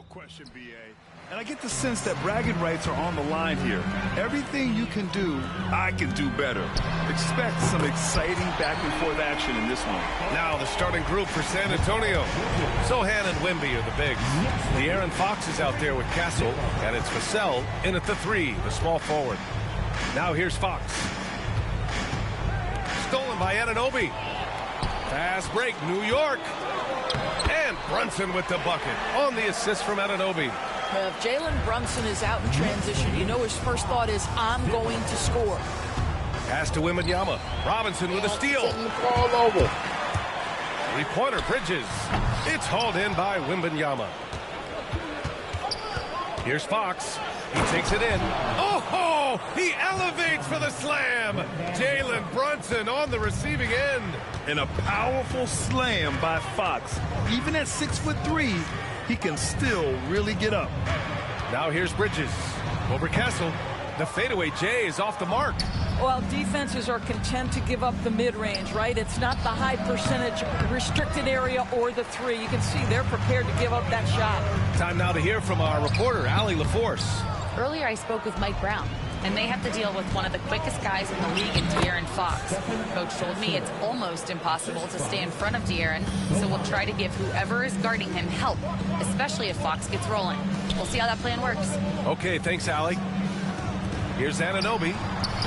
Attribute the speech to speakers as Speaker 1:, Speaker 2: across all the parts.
Speaker 1: question, B.A. And I get the sense that bragging rights are on the line here. Everything you can do, I can do better. Expect some exciting back-and-forth action in this one.
Speaker 2: Now the starting group for San Antonio. Sohan and Wemby are the bigs. De'Aaron Fox is out there with Castle, and it's Vassell in at the 3, the small forward. Now here's Fox. Stolen by Anunoby. Fast break, New York. And Brunson with the bucket on the assist from Anunoby.
Speaker 3: If Jalen Brunson is out in transition, you know his first thought is, I'm going to score.
Speaker 2: Pass to Wembanyama. Robinson with a steal.
Speaker 4: All over.
Speaker 2: Three-pointer, Bridges. It's hauled in by Wembanyama. Here's Fox. He takes it in. Oh, he elevates for the slam. Jalen Brunson on the receiving end.
Speaker 1: And a powerful slam by Fox. Even at 6'3", he can still really get up.
Speaker 2: Now here's Bridges. Over Castle. The fadeaway J is off the mark.
Speaker 3: Well, defenses are content to give up the mid-range, right? It's not the high percentage restricted area or the 3. You can see they're prepared to give up that shot.
Speaker 2: Time now to hear from our reporter, Allie LaForce.
Speaker 5: Earlier I spoke with Mike Brown, and they have to deal with one of the quickest guys in the league in De'Aaron Fox. Coach told me it's almost impossible to stay in front of De'Aaron, so we'll try to give whoever is guarding him help, especially if Fox gets rolling. We'll see how that plan works.
Speaker 2: Okay, thanks, Allie. Here's Anunoby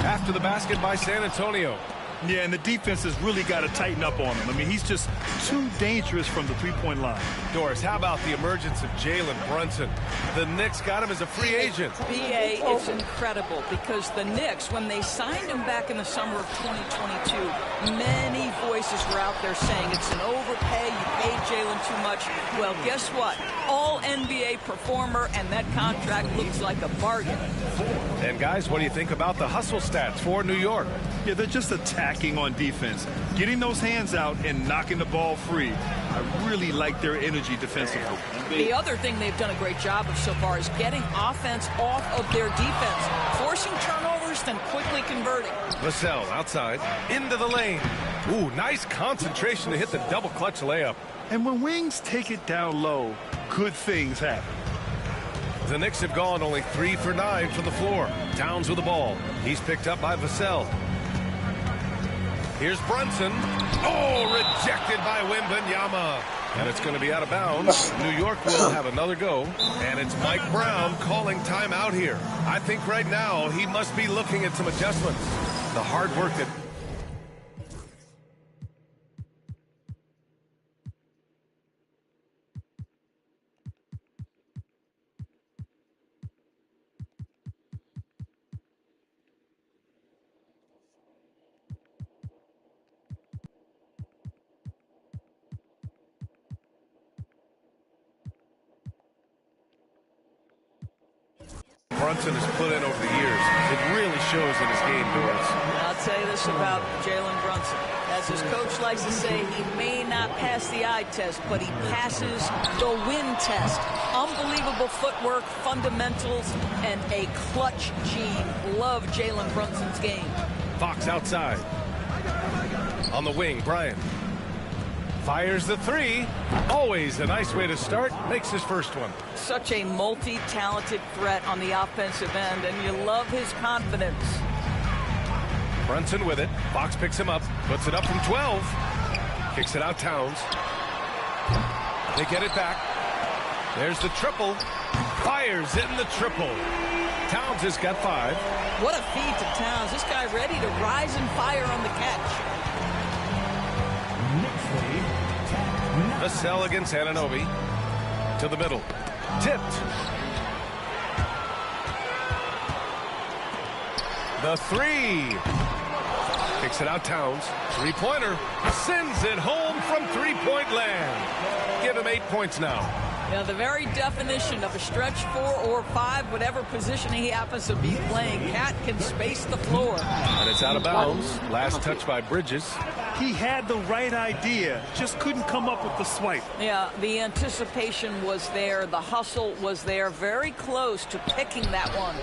Speaker 2: after the basket by San Antonio.
Speaker 1: Yeah, and the defense has really got to tighten up on him. I mean, he's just too dangerous from the three-point line.
Speaker 2: Doris, how about the emergence of Jalen Brunson? The Knicks got him as a free agent.
Speaker 3: BA is incredible because the Knicks, when they signed him back in the summer of 2022, many voices were out there saying it's an overpay, you paid Jalen too much. Well, guess what? All NBA performer, and that contract looks like a bargain.
Speaker 2: And guys, what do you think about the hustle stats for New York?
Speaker 1: Yeah, they're just attacking on defense, getting those hands out and knocking the ball free. I really like their energy defensively.
Speaker 3: The other thing they've done a great job of so far is getting offense off of their defense, forcing turnovers, then quickly converting.
Speaker 2: Vassell outside, into the lane. Ooh, nice concentration to hit the double clutch layup.
Speaker 1: And when wings take it down low, good things happen.
Speaker 2: The Knicks have gone only 3 for 9 from the floor. Towns with the ball. He's picked up by Vassell. Here's Brunson. Oh, rejected by Wembanyama. And it's going to be out of bounds. New York will have another go. And it's Mike Brown calling timeout here. I think right now he must be looking at some adjustments. The hard work that... Brunson has put in over the years. It really shows in his game, Doris.
Speaker 3: I'll tell you this about Jalen Brunson. As his coach likes to say, he may not pass the eye test, but he passes the win test. Unbelievable footwork, fundamentals, and a clutch gene. Love Jalen Brunson's game.
Speaker 2: Fox outside. On the wing, Bryant. Fires the 3. Always a nice way to start. Makes his first one.
Speaker 3: Such a multi-talented threat on the offensive end, and you love his confidence.
Speaker 2: Brunson with it. Fox picks him up. Puts it up from 12. Kicks it out, Towns. They get it back. There's the triple. Fires in the triple. Towns has got 5.
Speaker 3: What a feed to Towns. This guy ready to rise and fire on the catch.
Speaker 2: Vassell against Anunoby. To the middle. Tipped. The 3. Kicks it out, Towns. Three-pointer. Sends it home from three-point land. Give him 8 points now.
Speaker 3: Yeah, the very definition of a stretch 4 or 5, whatever position he happens to be playing, Cat can space the floor.
Speaker 2: And it's out of bounds. Last touch by Bridges.
Speaker 1: He had the right idea, just couldn't come up with the swipe.
Speaker 3: Yeah, the anticipation was there. The hustle was there. Very close to picking that one.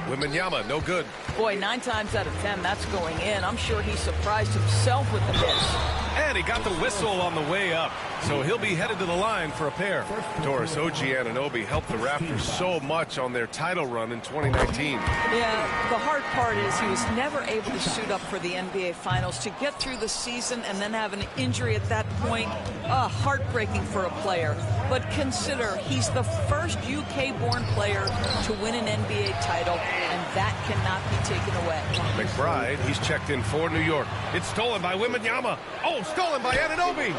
Speaker 2: Wembanyama, no good.
Speaker 3: Boy, 9 times out of 10, that's going in. I'm sure he surprised himself with the miss.
Speaker 2: And And he got the whistle on the way up. So he'll be headed to the line for a pair. Doris OG Anunoby helped the Raptors so much on their title run in 2019.
Speaker 3: Yeah, the hard part is he was never able to suit up for the NBA Finals. To get through the season and then have an injury at that point, heartbreaking for a player. But consider he's the first UK-born player to win an NBA title, and that cannot be taken away.
Speaker 2: McBride, he's checked in for New York. It's stolen by Wembanyama. Oh, stolen by Anunoby.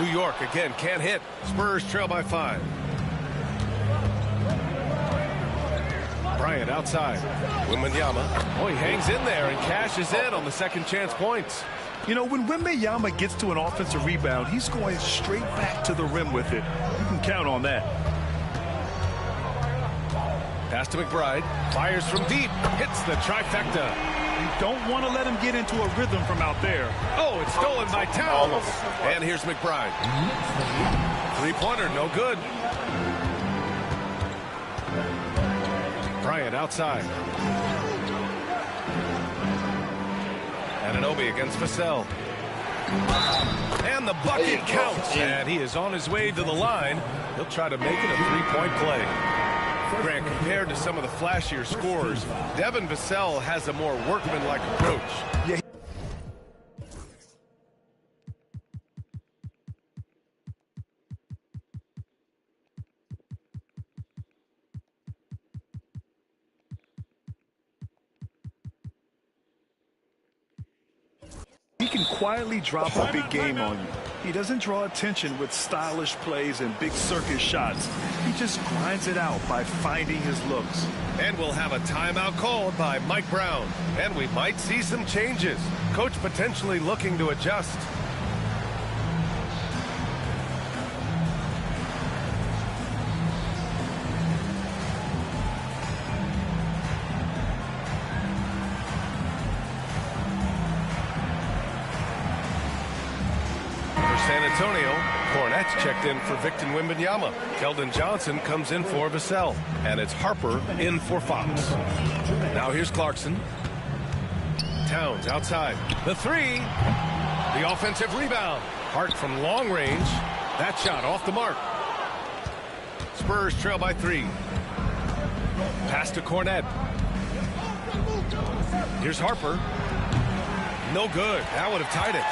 Speaker 2: New York, again, can't hit. Spurs trail by 5. Bryant outside. Wembanyama. Oh, he hangs in there and cashes in on the second chance points.
Speaker 1: You know, when Wembanyama gets to an offensive rebound, he's going straight back to the rim with it. You can count on that.
Speaker 2: Pass to McBride. Fires from deep. Hits the trifecta.
Speaker 1: You don't want to let him get into a rhythm from out there.
Speaker 2: Oh, it's stolen by Towns. And here's McBride. Three-pointer, no good. Bryant outside. Anunoby against Vassell. And the bucket counts. And he is on his way to the line. He'll try to make it a three-point play. Grant, compared to some of the flashier scorers, Devin Vassell has a more workmanlike approach.
Speaker 1: Yeah. He can quietly drop a big game on you. He doesn't draw attention with stylish plays and big circus shots. He just grinds it out by finding his looks.
Speaker 2: And we'll have a timeout called by Mike Brown. And we might see some changes. Coach potentially looking to adjust. San Antonio, Cornette's checked in for Victor Wembanyama. Keldon Johnson comes in for Vassell. And it's Harper in for Fox. Now here's Clarkson. Towns outside. The three. The offensive rebound. Hart from long range. That shot off the mark. Spurs trail by 3. Pass to Cornette. Here's Harper. No good. That would have tied it.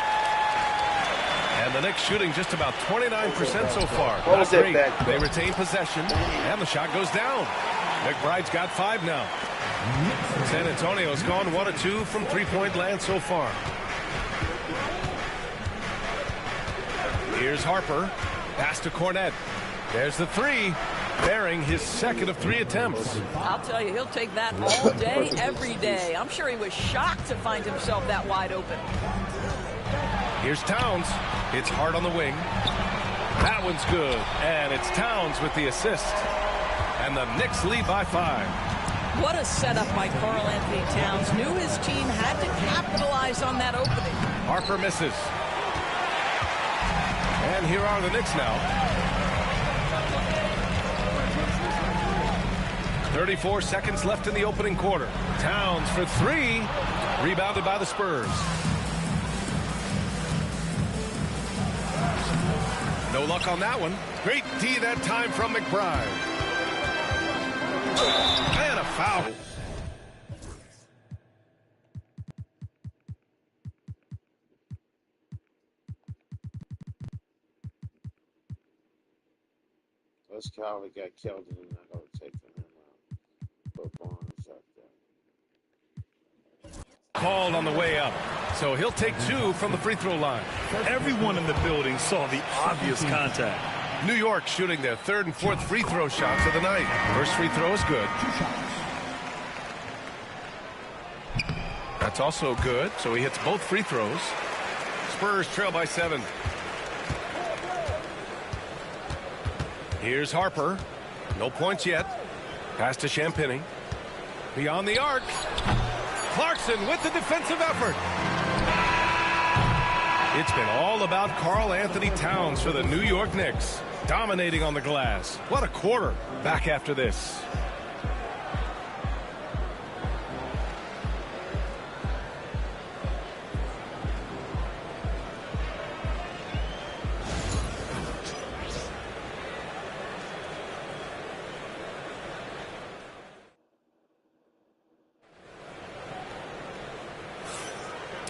Speaker 2: And the Knicks shooting just about 29% so far.
Speaker 4: What was that back?
Speaker 2: They retain possession, and the shot goes down. McBride's got 5 now. San Antonio's gone 1 of 2 from three-point land so far. Here's Harper. Pass to Cornette. There's the 3. Bearing his second of 3 attempts.
Speaker 3: I'll tell you, he'll take that all day, every day. I'm sure he was shocked to find himself that wide open.
Speaker 2: Here's Towns. It's Hart on the wing. That one's good. And it's Towns with the assist. And the Knicks lead by 5.
Speaker 3: What a setup by Karl Anthony Towns. Knew his team had to capitalize on that opening.
Speaker 2: Harper misses. And here are the Knicks now. 34 seconds left in the opening quarter. Towns for 3. Rebounded by the Spurs. No luck on that one. Great D that time from McBride. And a foul.
Speaker 4: That's Calvin got killed and I'm not going to take him out. Put Barnes up there.
Speaker 2: Called on the way up. So he'll take 2 from the free throw line.
Speaker 1: Everyone in the building saw the obvious contact.
Speaker 2: New York shooting their 3rd and 4th free throw shots of the night. First free throw is good. That's also good, so he hits both free throws. Spurs trail by 7. Here's Harper. No points yet. Pass to Champagny. Beyond the arc. Clarkson with the defensive effort. It's been all about Karl Anthony Towns for the New York Knicks. Dominating on the glass. What a quarter. Back after this.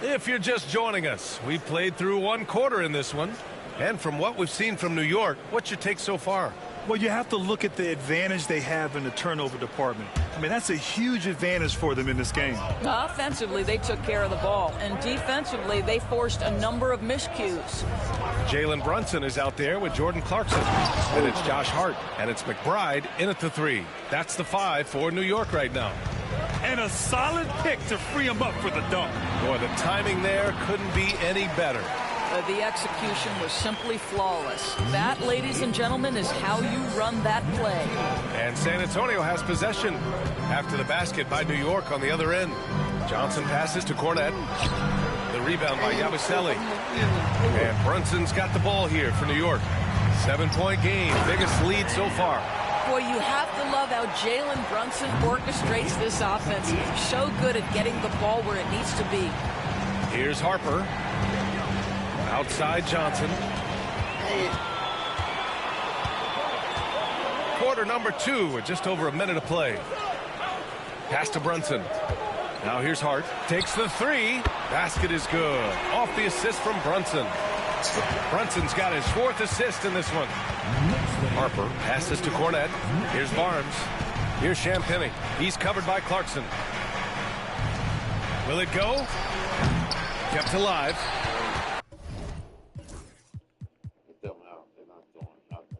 Speaker 2: If you're just joining us, we've played through one quarter in this one. And from what we've seen from New York, what's your take so far?
Speaker 1: Well, you have to look at the advantage they have in the turnover department. I mean, that's a huge advantage for them in this game.
Speaker 3: Offensively, they took care of the ball. And defensively, they forced a number of miscues.
Speaker 2: Jalen Brunson is out there with Jordan Clarkson. And it's Josh Hart. And it's McBride in at the 3. That's the 5 for New York right now.
Speaker 1: And a solid pick to free him up for the dunk.
Speaker 2: Boy, the timing there couldn't be any better.
Speaker 3: The execution was simply flawless. That, ladies and gentlemen, is how you run that play.
Speaker 2: And San Antonio has possession after the basket by New York on the other end. Johnson passes to Cornette. The rebound by Yabusele. And Brunson's got the ball here for New York. 7-point game, biggest lead so far.
Speaker 3: Boy, you have to love how Jalen Brunson orchestrates this offense. He's so good at getting the ball where it needs to be.
Speaker 2: Here's Harper. Outside Johnson. Quarter number 2 with just over a minute to play. Pass to Brunson. Now here's Hart. Takes the 3. Basket is good. Off the assist from Brunson. Brunson's got his 4th assist in this one. Harper passes to Cornette. Here's Barnes. Here's Champagnie. He's covered by Clarkson. Will it go? Kept alive.
Speaker 4: Get them out. They're not doing nothing.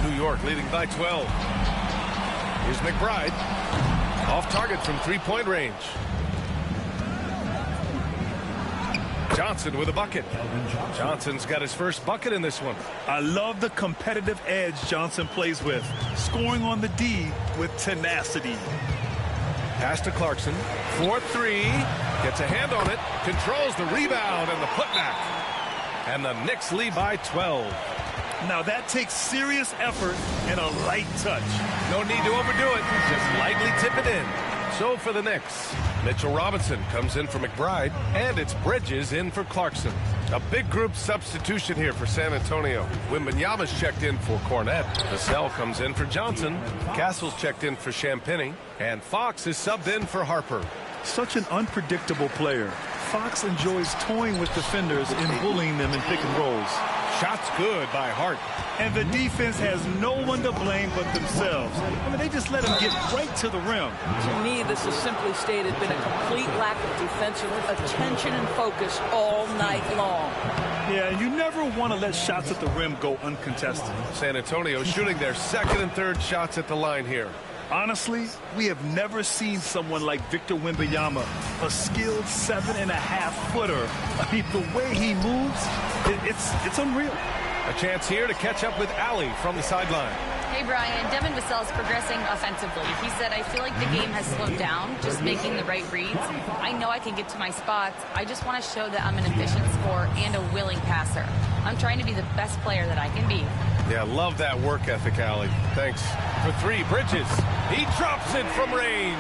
Speaker 2: New York leading by 12. Here's McBride. Off target from 3-point range. Johnson with a bucket. Johnson's got his first bucket in this one.
Speaker 1: I love the competitive edge Johnson plays with. Scoring on the D with tenacity.
Speaker 2: Pass to Clarkson. 4-3. Gets a hand on it. Controls the rebound and the putback. And the Knicks lead by 12.
Speaker 1: Now that takes serious effort and a light touch.
Speaker 2: No need to overdo it. Just lightly tip it in. So for the Knicks, Mitchell Robinson comes in for McBride, and it's Bridges in for Clarkson. A big group substitution here for San Antonio. Wembanyama's checked in for Cornette. Vassell comes in for Johnson. Castle's checked in for Champagnie. And Fox is subbed in for Harper.
Speaker 1: Such an unpredictable player. Fox enjoys toying with defenders and bullying them in pick and rolls.
Speaker 2: Shots good by Hart.
Speaker 1: And the defense has no one to blame but themselves. I mean, they just let him get right to the rim.
Speaker 3: To me, this has simply stated been a complete lack of defensive attention and focus all night long.
Speaker 1: Yeah, and you never want to let shots at the rim go uncontested.
Speaker 2: San Antonio shooting their 2nd and 3rd shots at the line here.
Speaker 1: Honestly, we have never seen someone like Victor Wembanyama, a skilled 7.5-footer. I mean, the way he moves, it's unreal.
Speaker 2: A chance here to catch up with Allie from the sideline.
Speaker 5: Hey, Brian. Devin Vassell is progressing offensively. He said, I feel like the game has slowed down, just making the right reads. I know I can get to my spots. I just want to show that I'm an efficient scorer and a willing passer. I'm trying to be the best player that I can be.
Speaker 2: Yeah, love that work ethic, Allie. Thanks. For 3, Bridges. He drops it from range.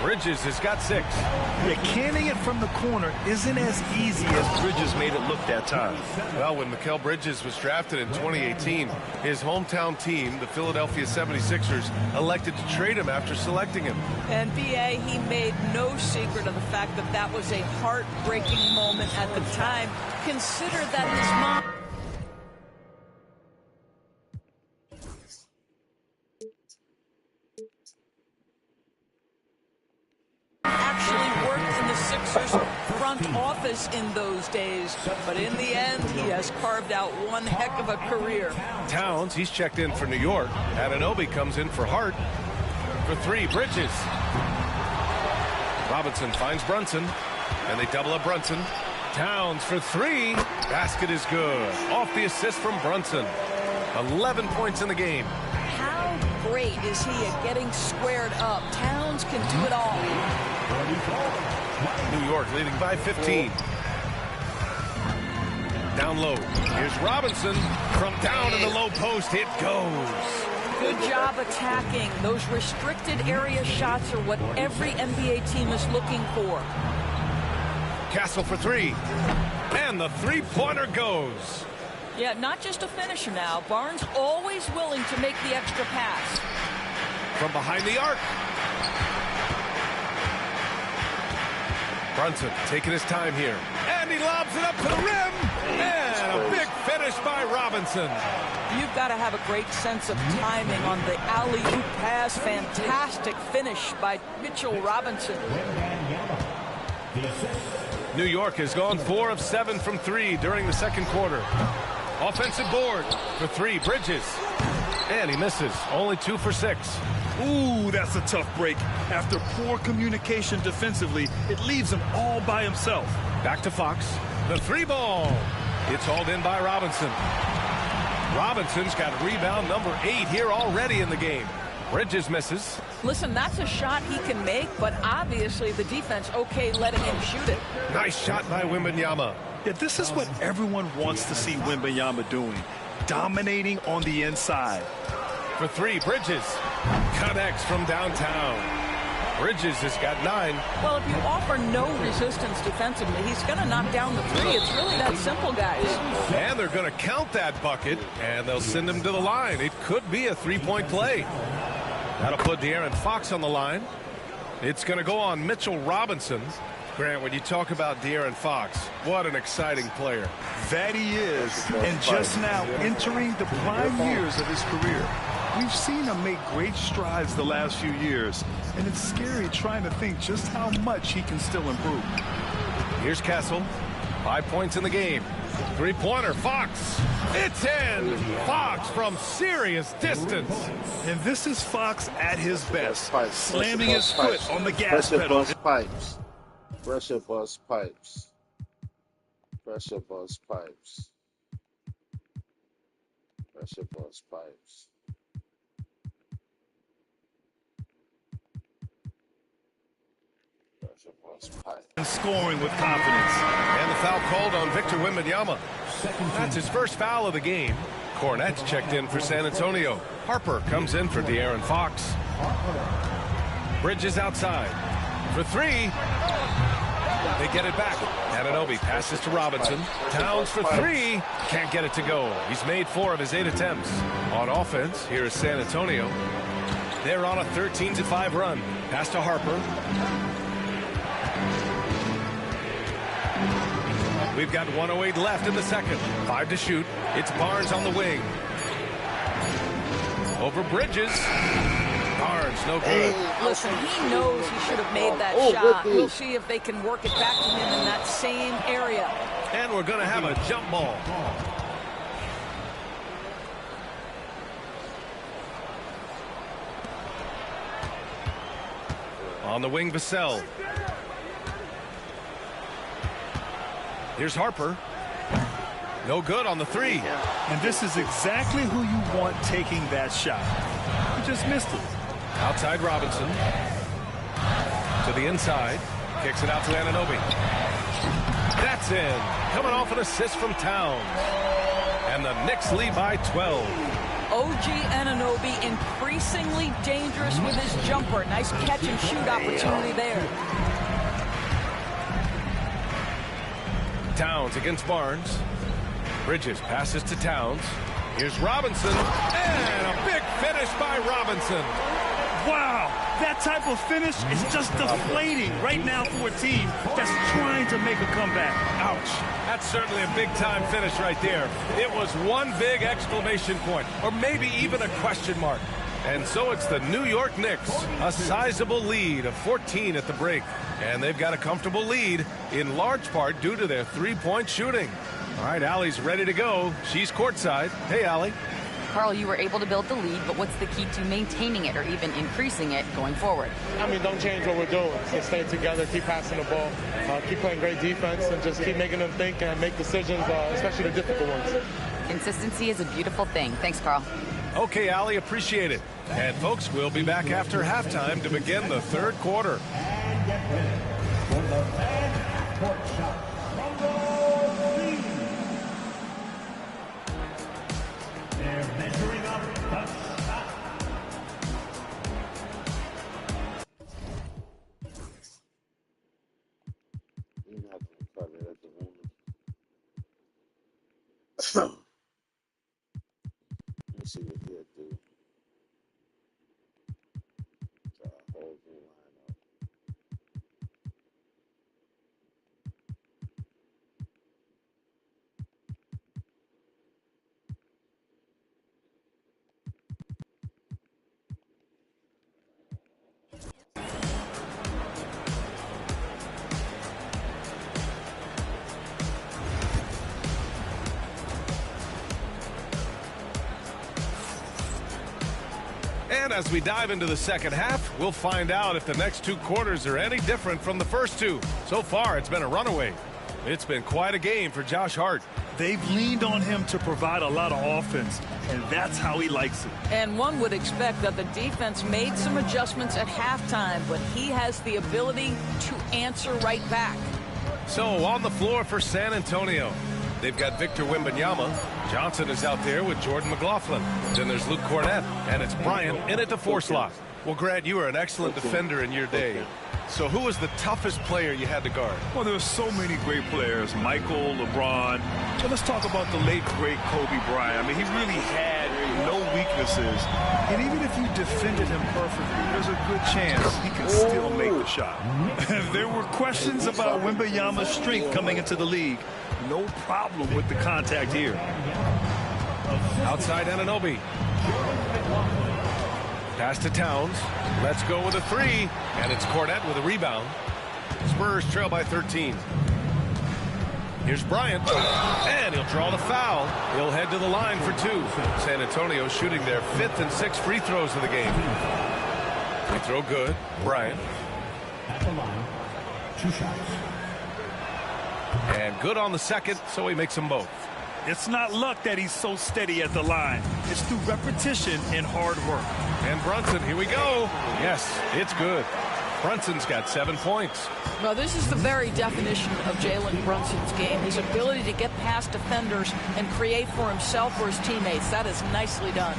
Speaker 2: Bridges has got 6.
Speaker 1: Yeah, canning it from the corner isn't as easy as Bridges made it look that time.
Speaker 2: Well, when Mikal Bridges was drafted in 2018, his hometown team, the Philadelphia 76ers, elected to trade him after selecting him.
Speaker 3: And B.A., he made no secret of the fact that that was a heartbreaking moment at the time. Consider that his mom actually worked in the Sixers front office in those days, but in the end, he has carved out one heck of a career.
Speaker 2: Towns, he's checked in for New York. Anunoby comes in for Hart. For 3, Bridges. Robinson finds Brunson, and they double up Brunson. Towns for 3. Basket is good. Off the assist from Brunson. 11 points in the game.
Speaker 3: How great is he at getting squared up? Towns can do it all.
Speaker 2: New York leading by 15. Down low. Here's Robinson. From down in the low post, it goes.
Speaker 3: Good job attacking. Those restricted area shots are what every NBA team is looking for.
Speaker 2: Castle for three. And the three-pointer goes.
Speaker 3: Yeah, not just a finisher now. Barnes always willing to make the extra pass.
Speaker 2: From behind the arc. Brunson taking his time here. And he lobs it up to the rim. And a big finish by Robinson.
Speaker 3: You've got to have a great sense of timing on the alley-oop pass. Fantastic finish by Mitchell Robinson.
Speaker 2: New York has gone 4 of 7 from 3 during the second quarter. Offensive board for 3, Bridges. And he misses, only 2 for 6.
Speaker 1: Ooh, that's a tough break. After poor communication defensively, it leaves him all by himself.
Speaker 2: Back to Fox. The 3-ball. It's hauled in by Robinson. Robinson's got rebound number 8 here already in the game. Bridges misses.
Speaker 3: Listen, that's a shot he can make, but obviously the defense okay letting him shoot it.
Speaker 2: Nice shot by Wembanyama.
Speaker 1: Yeah, this is what everyone wants to see Wembanyama doing. Dominating on the inside.
Speaker 2: For 3, Bridges. Connects from downtown. Bridges has got 9.
Speaker 3: Well, if you offer no resistance defensively, he's going to knock down the 3. It's really that simple, guys.
Speaker 2: And they're going to count that bucket, and they'll send him to the line. It could be a 3-point play. That'll put De'Aaron Fox on the line. It's going to go on Mitchell Robinson. Grant, when you talk about De'Aaron Fox, what an exciting player.
Speaker 1: That he is, and just now entering the prime years of his career. We've seen him make great strides the last few years, and it's scary trying to think just how much he can still improve.
Speaker 2: Here's Castle. 5 points in the game. 3-pointer, Fox. It's in. Fox from serious distance.
Speaker 1: And this is Fox at his best, slamming his foot on the gas pedal.
Speaker 4: Pipes. Pressure bust pipes. Pressure bust pipes. Pressure bust pipes. Pressure bust pipes.
Speaker 1: And scoring with confidence.
Speaker 2: And the foul called on Victor Wembanyama. That's his first foul of the game. Cornette's checked in for San Antonio. Harper comes in for De'Aaron Fox. Bridges outside. For 3. They get it back. Anunoby passes to Robinson. Towns for 3. Can't get it to go. He's made 4 of his 8 attempts. On offense, here is San Antonio. They're on a 13-5 run. Pass to Harper. We've got 1:08 left in the second. 5 to shoot. It's Barnes on the wing. Over Bridges. Barnes, no good.
Speaker 3: Listen, he knows he should have made that shot. We'll see if they can work it back to him in that same area.
Speaker 2: And we're going to have a jump ball. On the wing, Vassell. Here's Harper. No good on the 3.
Speaker 1: And this is exactly who you want taking that shot. He just missed it.
Speaker 2: Outside Robinson. To the inside. Kicks it out to Anunoby. That's in. Coming off an assist from Towns. And the Knicks lead by 12.
Speaker 3: OG Anunoby increasingly dangerous with his jumper. Nice catch and shoot opportunity there.
Speaker 2: Towns against Barnes. Bridges passes to Towns. Here's Robinson. And a big finish by Robinson.
Speaker 1: Wow, that type of finish is just deflating right now for a team that's trying to make a comeback.
Speaker 2: Ouch. That's certainly a big-time finish right there. It was one big exclamation point, or maybe even a question mark. And so it's the New York Knicks, a sizable lead of 14 at the break. And they've got a comfortable lead, in large part due to their three-point shooting. All right, Allie's ready to go. She's courtside. Hey, Allie.
Speaker 5: Carl, you were able to build the lead, but what's the key to maintaining it or even increasing it going forward?
Speaker 6: I mean, don't change what we're doing. Just stay together, keep passing the ball, keep playing great defense, and just keep making them think and make decisions, especially the difficult ones.
Speaker 5: Consistency is a beautiful thing. Thanks, Carl.
Speaker 2: Okay, Allie, appreciate it. And, folks, we'll be back after halftime to begin the third quarter.
Speaker 4: Let me see what he'll do. Hold the line up.
Speaker 2: And as we dive into the second half, we'll find out if the next two quarters are any different from the first two. So far, it's been a runaway. It's been quite a game for Josh Hart.
Speaker 1: They've leaned on him to provide a lot of offense, and that's how he likes it.
Speaker 3: And one would expect that the defense made some adjustments at halftime, but he has the ability to answer right back.
Speaker 2: So on the floor for San Antonio, they've got Victor Wembanyama. Johnson is out there with Jordan McLaughlin. Then there's Luke Cornett, and it's Bryant in at the 4 slot. Well, Grant, you were an excellent defender in your day. So who was the toughest player you had to guard?
Speaker 1: Well, there's so many great players. Michael, LeBron. So let's talk about the late, great Kobe Bryant. I mean, he really had no weaknesses. And even if you defended him perfectly, there's a good chance he can still make the shot. There were questions about Wembanyama's strength coming into the league. No problem with the contact here.
Speaker 2: Outside Anunoby. Pass to Towns. Let's go with a 3. And it's Cornett with a rebound. Spurs trail by 13. Here's Bryant. And he'll draw the foul. He'll head to the line for 2. San Antonio shooting their 5th and 6th free throws of the game. Free throw good. Bryant.
Speaker 7: At the line, 2 shots.
Speaker 2: And good on the second, so he makes them both.
Speaker 1: It's not luck that he's so steady at the line. It's through repetition and hard work.
Speaker 2: And Brunson, here we go. Yes, it's good. Brunson's got 7 points.
Speaker 3: Well, this is the very definition of Jalen Brunson's game. His ability to get past defenders and create for himself or his teammates. That is nicely done.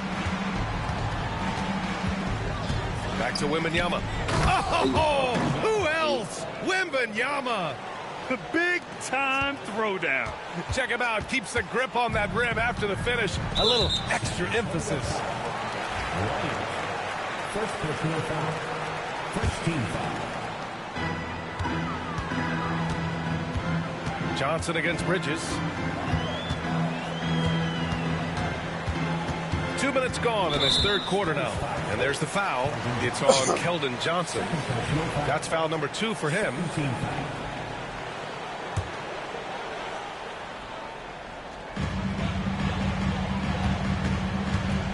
Speaker 2: Back to Wembanyama. Oh, who else? Wembanyama.
Speaker 1: The big-time throwdown.
Speaker 2: Check him out. Keeps the grip on that rim after the finish. A little extra emphasis.
Speaker 7: First personal foul. First team foul.
Speaker 2: Johnson against Bridges. 2 minutes gone in this third quarter now. And there's the foul. It's on Keldon Johnson. That's foul number 2 for him.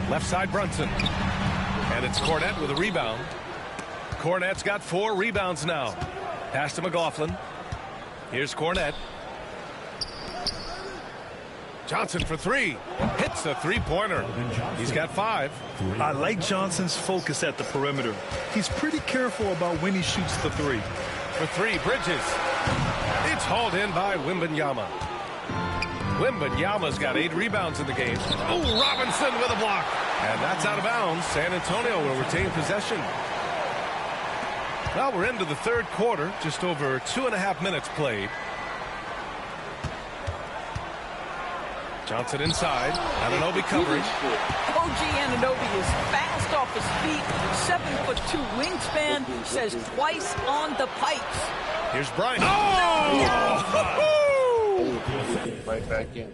Speaker 2: Left side Brunson. And it's Cornett with a rebound. Cornett's got 4 rebounds now. Pass to McLaughlin. Here's Cornett. Johnson for 3. Hits the 3-pointer. He's got 5.
Speaker 1: I like Johnson's focus at the perimeter. He's pretty careful about when he shoots the 3.
Speaker 2: For 3, Bridges. It's hauled in by Wembanyama. Wembanyama's got 8 rebounds in the game. Oh, Robinson with a block. And that's out of bounds. San Antonio will retain possession. Well, we're into the third quarter. Just over 2.5 minutes played. Johnson inside. Anunoby covering.
Speaker 3: OG Anunoby is fast off his feet. 7'2" wingspan. Says twice on the pipes.
Speaker 2: Here's Bryant. Oh!
Speaker 4: Right back in.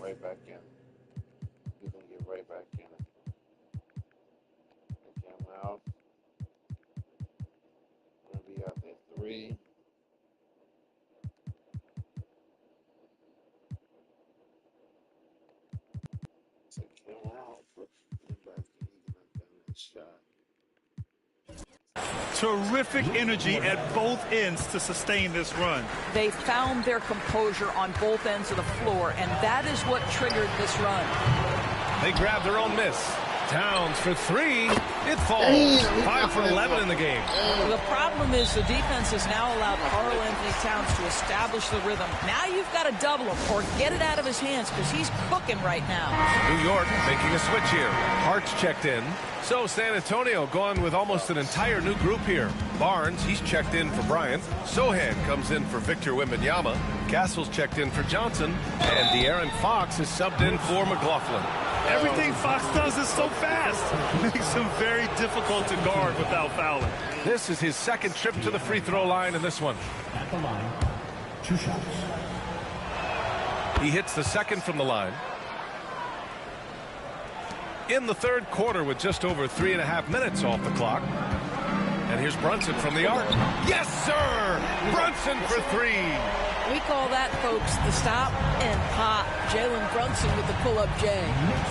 Speaker 4: Right back in. You're going to get right back in. Okay, I'm out. I'm going to be out there 3. So come out. Put it back in. You're going to get that shot.
Speaker 1: Terrific energy at both ends to sustain this run.
Speaker 3: They found their composure on both ends of the floor, and that is what triggered this run.
Speaker 2: They grabbed their own miss. Towns for three. It falls. 5 for 11 in the game.
Speaker 3: The problem is the defense has now allowed Karl Anthony Towns to establish the rhythm. Now you've got to double him or get it out of his hands because he's cooking right now.
Speaker 2: New York making a switch here. Hart's checked in. So San Antonio going with almost an entire new group here. Barnes, he's checked in for Bryant. Sohan comes in for Victor Wembanyama. Castle's checked in for Johnson. And De'Aaron Fox is subbed in for McLaughlin.
Speaker 1: Everything Fox does is so fast. Makes him very difficult to guard without fouling.
Speaker 2: This is his second trip to the free throw line in this one.
Speaker 7: At the line, 2 shots.
Speaker 2: He hits the second from the line. In the third quarter with just over 3.5 minutes off the clock. And here's Brunson from the arc. Yes, sir! Brunson for three.
Speaker 3: We call that, folks, the stop and pop. Jalen Brunson with the pull-up J.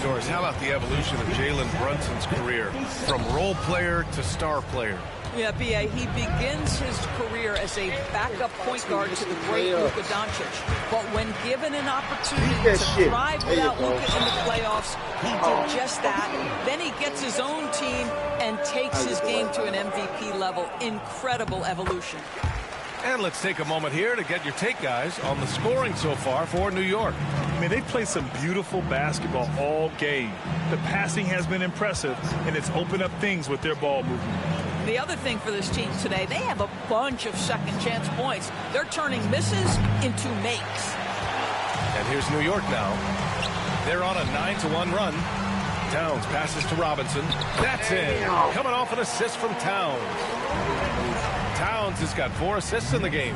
Speaker 2: Doris, how about the evolution of Jalen Brunson's career from role player to star player?
Speaker 3: Yeah, B.A., he begins his career as a backup point guard to the great Luka Doncic. But when given an opportunity to thrive without Luka in the playoffs, he did just that. Then he gets his own team and takes his game to an MVP level. Incredible evolution.
Speaker 2: And let's take a moment here to get your take, guys, on the scoring so far for New York.
Speaker 1: I mean, they play some beautiful basketball all game. The passing has been impressive, and it's opened up things with their ball movement.
Speaker 3: The other thing for this team today, they have a bunch of second chance points. They're turning misses into makes.
Speaker 2: And here's New York now. They're on a 9-1 run. Towns passes to Robinson. That's in. Coming off an assist from Towns. Towns has got 4 assists in the game.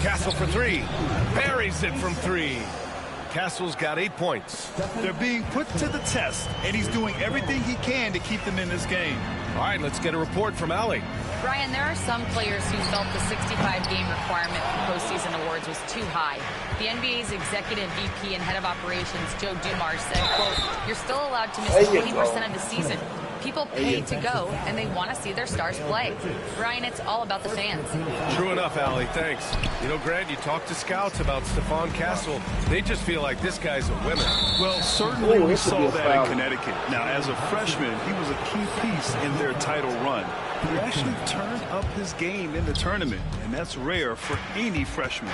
Speaker 2: Castle for three. Buries it from three. Castle's got 8 points.
Speaker 1: They're being put to the test, and he's doing everything he can to keep them in this game.
Speaker 2: All right, let's get a report from Allie.
Speaker 5: Brian, there are some players who felt the 65-game requirement for postseason awards was too high. The NBA's executive VP and head of operations, Joe Dumars, said, quote, "You're still allowed to miss 20% of the season. People pay to go, and they want to see their stars play." Brian, it's all about the fans.
Speaker 2: True enough, Allie. Thanks. You know, Grant, you talk to scouts about Stephon Castle. They just feel like this guy's a winner.
Speaker 1: Well, certainly we saw that in Connecticut. Now, as a freshman, he was a key piece in their title run. He actually turned up his game in the tournament, and that's rare for any freshman.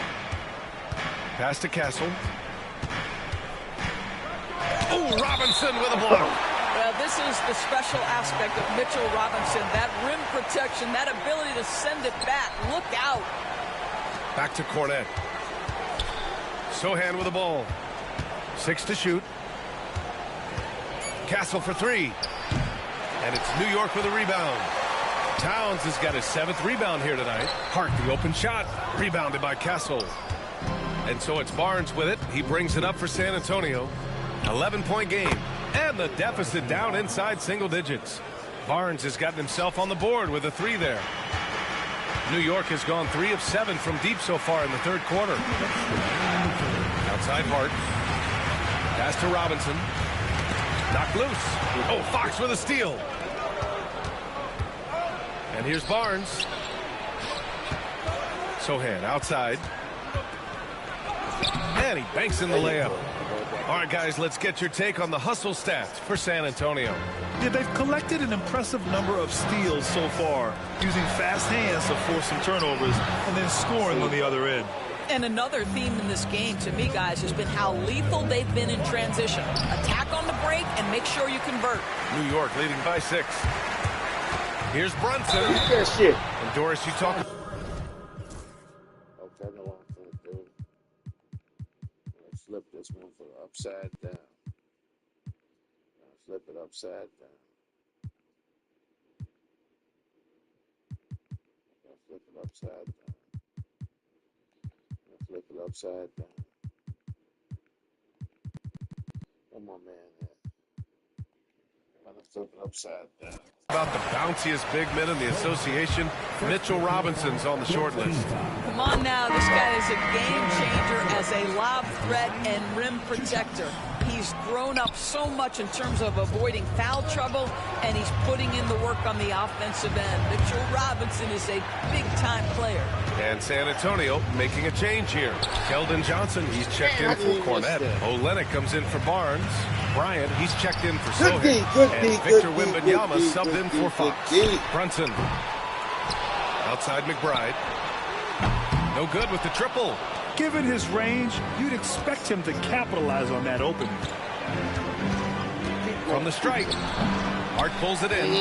Speaker 2: Pass to Castle. Oh, Robinson with a block.
Speaker 3: Well, this is the special aspect of Mitchell Robinson. That rim protection, that ability to send it back. Look out.
Speaker 2: Back to Cornette. Sohan with the ball. 6 to shoot. Castle for three. And it's New York with a rebound. Towns has got his 7th rebound here tonight. Hart, the open shot. Rebounded by Castle. And so it's Barnes with it. He brings it up for San Antonio. 11-point game. And the deficit down inside single digits. Barnes has gotten himself on the board with a 3 there. New York has gone 3 of 7 from deep so far in the third quarter. Outside Hart. Pass to Robinson. Knocked loose. Oh, Fox with a steal. And here's Barnes. Sohan outside. And he banks in the layup. All right, guys, let's get your take on the hustle stats for San Antonio.
Speaker 1: Yeah, they've collected an impressive number of steals so far, using fast hands to force some turnovers and then scoring on the other end.
Speaker 3: And another theme in this game, to me, guys, has been how lethal they've been in transition. Attack on the break and make sure you convert.
Speaker 2: New York leading by 6. Here's Brunson. And Doris, you talk.
Speaker 4: Okay, I know what I'm going to do. Let's flip this one for upside down. Flip it upside down. Flip it upside down. Flip it upside down. One more man here. I'm going to flip it upside down.
Speaker 2: About the bounciest big men in the association, Mitchell Robinson's on the short list.
Speaker 3: Come on now, this guy is a game changer as a lob threat and rim protector. He's grown up so much in terms of avoiding foul trouble, and he's putting in the work on the offensive end. Mitchell Robinson is a big-time player.
Speaker 2: And San Antonio making a change here. Keldon Johnson, he's checked in for Cornette. Olynyk comes in for Barnes. Bryant, he's checked in for Sohan. And Victor Wembanyama subbed in for Fox. Brunson. Outside McBride. No good with the triple.
Speaker 1: Given his range, you'd expect him to capitalize on that opening.
Speaker 2: From the strike. Hart pulls it in.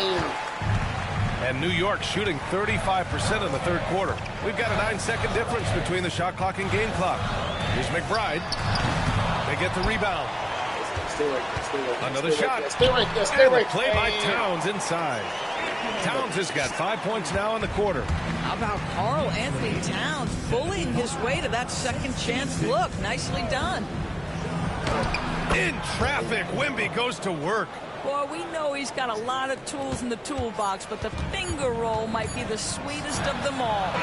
Speaker 2: And New York shooting 35% in the third quarter. We've got a 9-second difference between the shot clock and game clock. Here's McBride. They get the rebound. Another shot.
Speaker 4: Stay right there.
Speaker 2: Play by Towns inside. Towns has got 5 points now in the quarter.
Speaker 3: How about Karl Anthony Towns bullying his way to that second chance look? Nicely done.
Speaker 2: In traffic, Wemby goes to work.
Speaker 3: Boy, we know he's got a lot of tools in the toolbox, but the finger roll might be the sweetest of them all.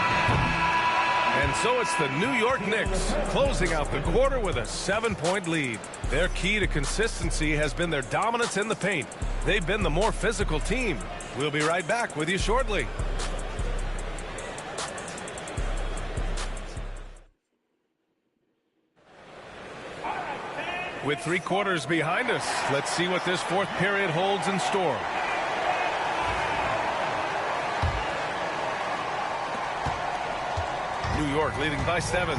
Speaker 2: And so it's the New York Knicks closing out the quarter with a 7-point lead. Their key to consistency has been their dominance in the paint. They've been the more physical team. We'll be right back with you shortly. With 3 quarters behind us, let's see what this fourth period holds in store. New York leading by 7.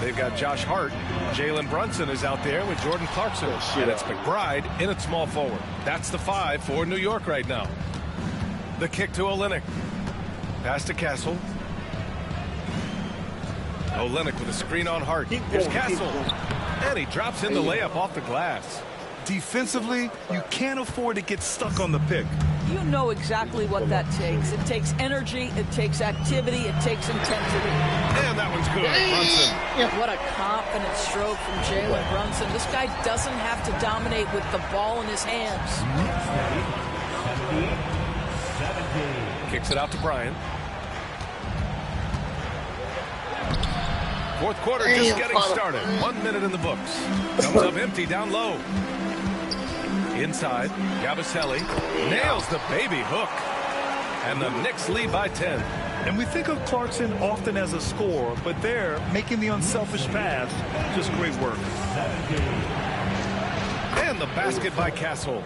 Speaker 2: They've got Josh Hart. Jalen Brunson is out there with Jordan Clarkson. And it's McBride in at small forward. That's the 5 for New York right now. The kick to Olynyk. Pass to Castle. Olynyk with a screen on Hart. Here's Castle. And he drops in the layup off the glass.
Speaker 1: Defensively, you can't afford to get stuck on the pick.
Speaker 3: You know exactly what that takes. It takes energy, it takes activity, it takes intensity.
Speaker 2: And that one's good. Brunson.
Speaker 3: What a confident stroke from Jalen Brunson. This guy doesn't have to dominate with the ball in his hands.
Speaker 2: Kicks it out to Bryant. Fourth quarter just getting started. 1 minute in the books. Comes up empty down low. Inside, Yabusele nails the baby hook. And the Knicks lead by 10.
Speaker 1: And we think of Clarkson often as a scorer, but there, making the unselfish pass, just great work.
Speaker 2: And the basket by Castle.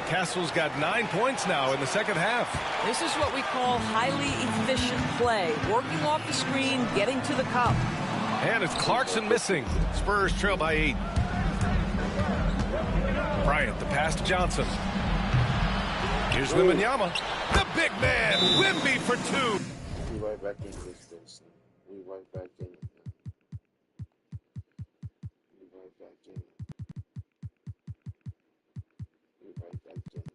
Speaker 2: Castle's got 9 points now in the second half.
Speaker 3: This is what we call highly efficient play. Working off the screen, getting to the cup.
Speaker 2: And it's Clarkson missing. Spurs trail by 8. Bryant, the pass to Johnson. Here's Wembanyama. The big man, Wemby for 2.
Speaker 4: We right back into this. We right back in it. We right back in it. We right back in it.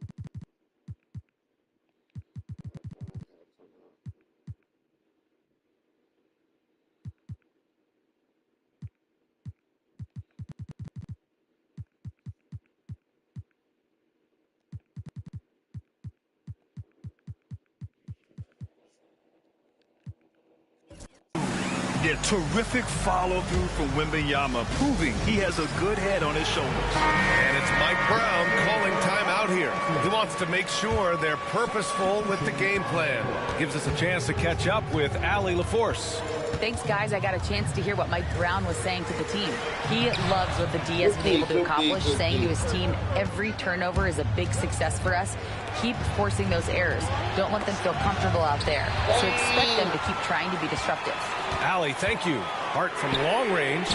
Speaker 1: Yeah, terrific follow-through from Wembanyama, proving he has a good head on his shoulders.
Speaker 2: And it's Mike Brown calling timeout here. He wants to make sure they're purposeful with the game plan. Gives us a chance to catch up with Allie LaForce.
Speaker 5: Thanks, guys. I got a chance to hear what Mike Brown was saying to the team. He loves what the D has been able to accomplish, saying to his team, every turnover is a big success for us. Keep forcing those errors. Don't let them feel comfortable out there. So expect them to keep trying to be disruptive.
Speaker 2: Allie, thank you. Hart from long range.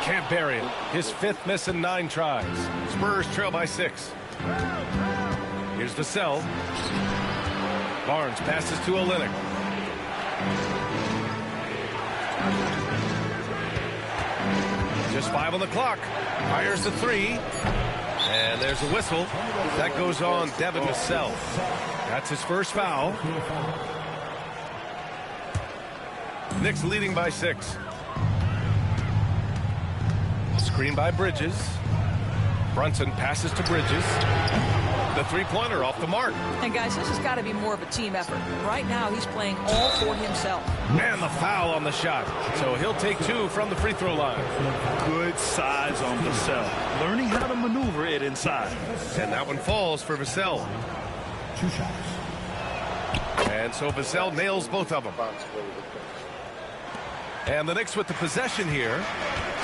Speaker 2: Can't bury it. His 5th miss in 9 tries. Spurs trail by 6. Here's Vassell. Barnes passes to Olynyk. Just 5 on the clock. Fires the 3. And there's a whistle. That goes on Devin Vassell. That's his first foul. Knicks leading by 6. Screen by Bridges. Brunson passes to Bridges. The three-pointer off the mark.
Speaker 3: And guys, this has got to be more of a team effort. Right now, he's playing all for himself.
Speaker 2: And the foul on the shot. So he'll take 2 from the free throw line.
Speaker 1: Good size on Vassell. Learning how to maneuver it inside.
Speaker 2: And that one falls for Vassell.
Speaker 7: 2 shots.
Speaker 2: And so Vassell nails both of them. And the Knicks with the possession here.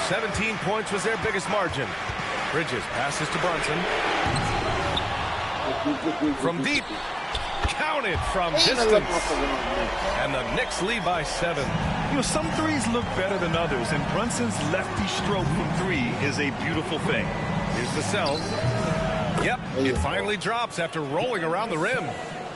Speaker 2: 17 points was their biggest margin. Bridges passes to Brunson. From deep. Counted from distance. And the Knicks lead by 7.
Speaker 1: You know, some threes look better than others, and Brunson's lefty stroke from 3 is a beautiful thing.
Speaker 2: Here's Vassell. Yep, it finally drops after rolling around the rim.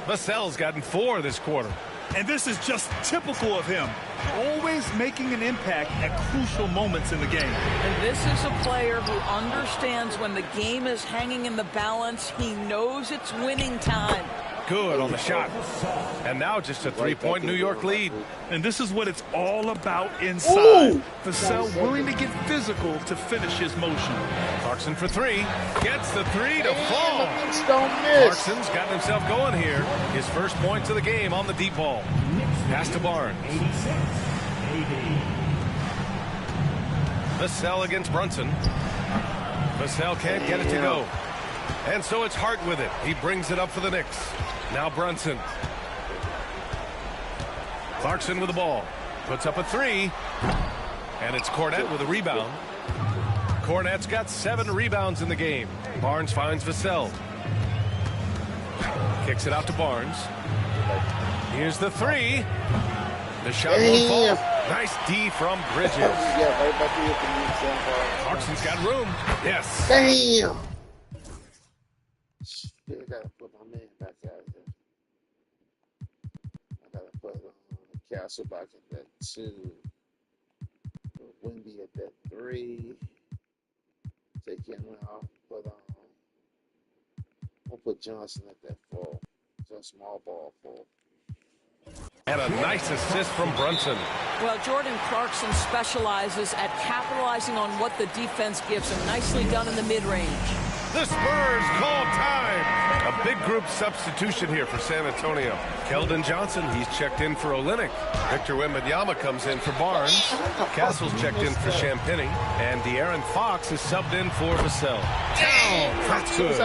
Speaker 2: Vassell's gotten 4 this quarter.
Speaker 1: And this is just typical of him. Always making an impact at crucial moments in the game.
Speaker 3: And this is a player who understands when the game is hanging in the balance. He knows it's winning time.
Speaker 2: Good on the shot. And now just a 3-point New York lead.
Speaker 1: And this is what it's all about inside. Vassell willing to get physical to finish his motion.
Speaker 2: Clarkson for 3. Gets the 3 to fall.
Speaker 4: Don't miss.
Speaker 2: Clarkson's gotten himself going here. His first points of the game on the deep ball. Pass to Barnes. Vassell against Brunson. Vassell can't get it to go. And so it's Hart with it. He brings it up for the Knicks. Now Brunson. Clarkson with the ball. Puts up a 3. And it's Cornette with a rebound. Cornette's got 7 rebounds in the game. Barnes finds Vassell. Kicks it out to Barnes. Here's the 3. The shot won't fall. Nice D from Bridges. Clarkson's got room. Yes.
Speaker 4: Damn. I gotta put my man back out there. I gotta put Castle back at that 2. Wimby at that 3. Take him out. I'll put Johnson at that 4. Just small ball 4.
Speaker 2: And a nice assist from Brunson.
Speaker 3: Well, Jordan Clarkson specializes at capitalizing on what the defense gives him. Nicely done in the mid-range.
Speaker 2: The Spurs call time. A big group substitution here for San Antonio. Keldon Johnson, he's checked in for Olynyk. Victor Wembanyama comes in for Barnes. Castle's checked in for Champagny. And De'Aaron Fox is subbed in for Vassell. Down. That's good.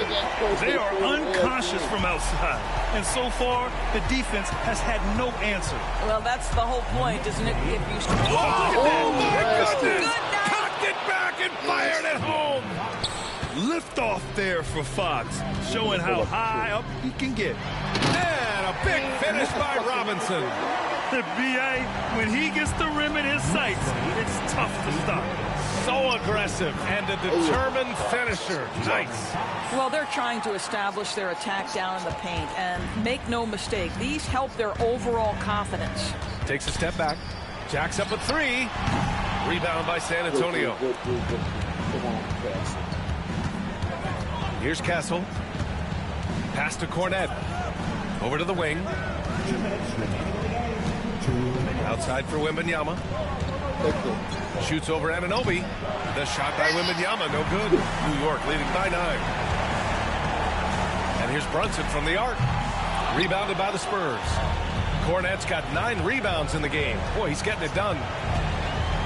Speaker 1: They are unconscious from outside. And so far, the defense has had no answer.
Speaker 3: Well, that's the whole point, isn't it? Get used to it.
Speaker 2: Oh, my goodness. Cocked it back and fired it home.
Speaker 1: Lift off there for Fox, showing how high up he can get.
Speaker 2: And a big finish by Robinson.
Speaker 1: The B.A., when he gets the rim in his sights, it's tough to stop.
Speaker 2: So aggressive and a determined finisher. Nice.
Speaker 3: Well, they're trying to establish their attack down in the paint, and make no mistake, these help their overall confidence.
Speaker 2: Takes a step back. Jacks up a 3. Rebound by San Antonio. Here's Castle. Pass to Cornette. Over to the wing. Outside for Wembanyama. Shoots over Anunoby. The shot by Wembanyama, no good. New York leading by 9. And here's Brunson from the arc. Rebounded by the Spurs. Cornette's got 9 rebounds in the game. Boy, he's getting it done.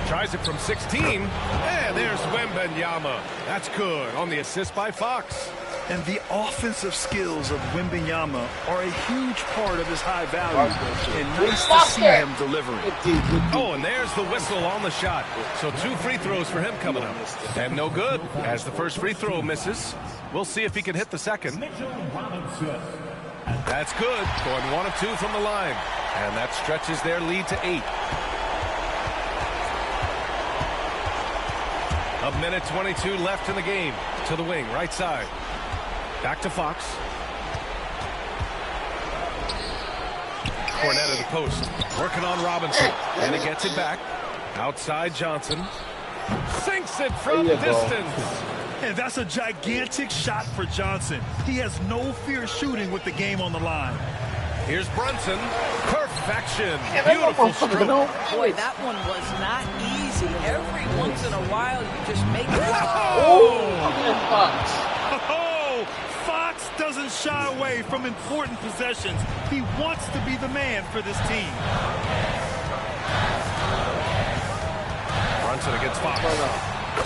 Speaker 2: Tries it from 16. And there's Wembanyama. That's good on the assist by Fox.
Speaker 1: And the offensive skills of Wembanyama are a huge part of his high value. And nice to see him delivering.
Speaker 2: Oh, and there's the whistle on the shot. So 2 free throws for him coming up. And no good as the first free throw misses. We'll see if he can hit the second. That's good. Going 1 of 2 from the line. And that stretches their lead to 8. A minute 22 left in the game. To the wing, right side. Back to Fox. Cornette at the post. Working on Robinson. And he gets it back. Outside Johnson. Sinks it from distance.
Speaker 1: And that's a gigantic shot for Johnson. He has no fear shooting with the game on the line.
Speaker 2: Here's Brunson. Perfection. Beautiful stroke.
Speaker 3: Boy, that one was not easy. Every once in a while, you just make it.
Speaker 1: Oh, Fox does doesn't shy away from important possessions. He wants to be the man for this team.
Speaker 2: Brunson against Fox.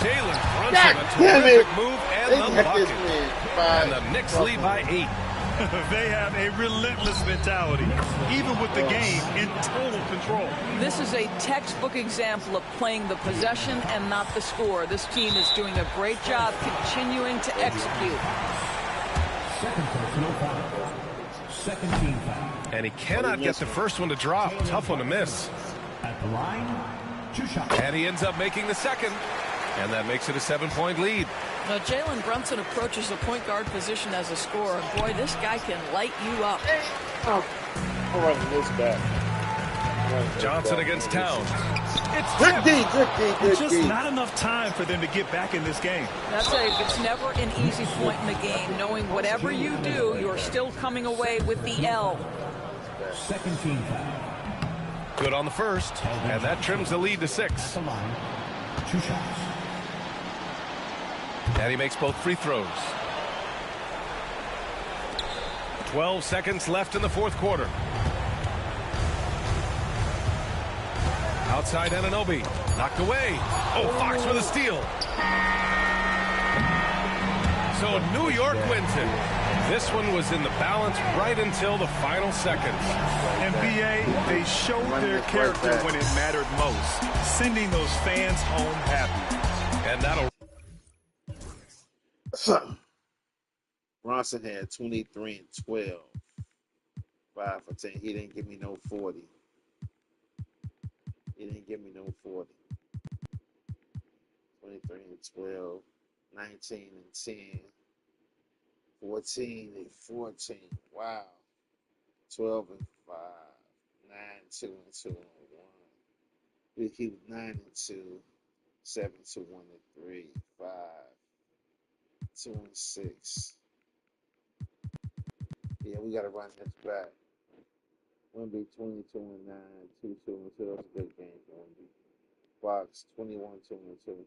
Speaker 2: Jalen Brunson, a terrific move and the bucket. And the Knicks lead by 8.
Speaker 1: They have a relentless mentality, even with the game in total control.
Speaker 3: This is a textbook example of playing the possession and not the score. This team is doing a great job continuing to execute.
Speaker 7: Second personal foul. Second team foul.
Speaker 2: And he cannot get the first one to drop. Tough one to miss.
Speaker 7: At the line, 2 shots.
Speaker 2: And he ends up making the second. And that makes it a 7-point lead.
Speaker 3: Now, Jalen Brunson approaches the point guard position as a scorer. Boy, this guy can light you up.
Speaker 4: I'm running this back.
Speaker 2: Johnson against Towns. It's
Speaker 4: Good D, good D, good
Speaker 1: Just
Speaker 4: D.
Speaker 1: not enough time for them to get back in this game.
Speaker 3: It's never an easy point in the game, knowing whatever you do, you're still coming away with the L.
Speaker 7: Second team foul.
Speaker 2: good on the first, and that trims the lead to 6.
Speaker 7: At the line, 2 shots.
Speaker 2: And he makes both free throws. 12 seconds left in the fourth quarter. Outside Anunoby, knocked away. Oh, Fox with a steal. So New York wins it. This one was in the balance right until the final seconds.
Speaker 1: NBA, they showed their character when it mattered most, sending those fans home happy.
Speaker 2: And that'll...
Speaker 4: Bronson had 23 and 12. 5 for 10. He didn't give me no 40. He didn't give me no 40. 23 and 12. 19 and 10. 14 and 14. Wow. 12 and 5. 9, 2 and 2 and 1. He was 9 and 2. 7 to 1 and 3. 5. 2 and 6. Yeah, we gotta run this back. Wemby 22 and 9, 2 and 2. That was a good game for Wemby. Fox 21 2 and 2.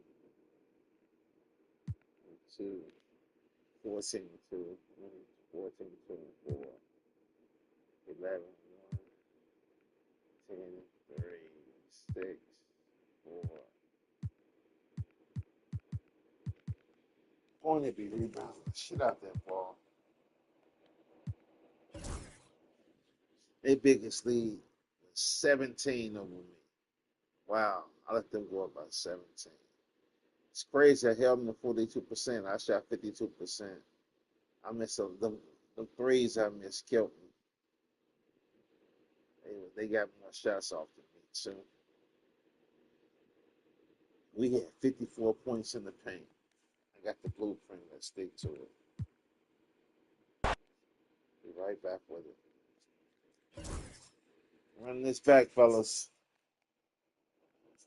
Speaker 4: 2. 14 and 2. 14 2 and 4. 11 1. 10 and 3. 6 4. Point be rebound. Shit out that ball. Their biggest lead was 17 over me. Wow, I let them go up by 17. It's crazy. I held them to 42%. I shot 52%. I missed the threes I missed killed me. They got more shots off than me, too. We had 54 points in the paint. I got the blueprint. Let's stick to it. Be right back with it. Run this back, fellas.